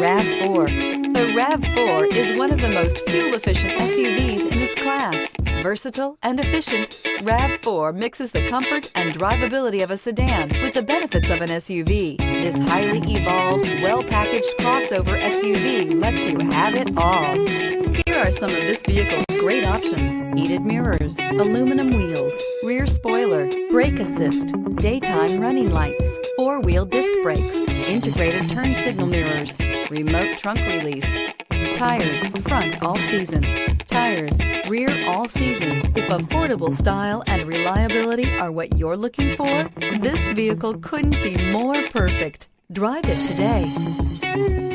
RAV4. The RAV4 is one of the most fuel-efficient SUVs in its class. Versatile and efficient, RAV4 mixes the comfort and drivability of a sedan with the benefits of an SUV. This highly evolved, well-packaged crossover SUV lets you have it all. Here are some of this vehicle's great options: heated mirrors, aluminum wheels, rear spoiler, brake assist, daytime running lights, four-wheel disc brakes, integrated turn signal mirrors, remote trunk release, tires front all season, tires rear all season. If affordable style and reliability are what you're looking for, this vehicle couldn't be more perfect. Drive it today.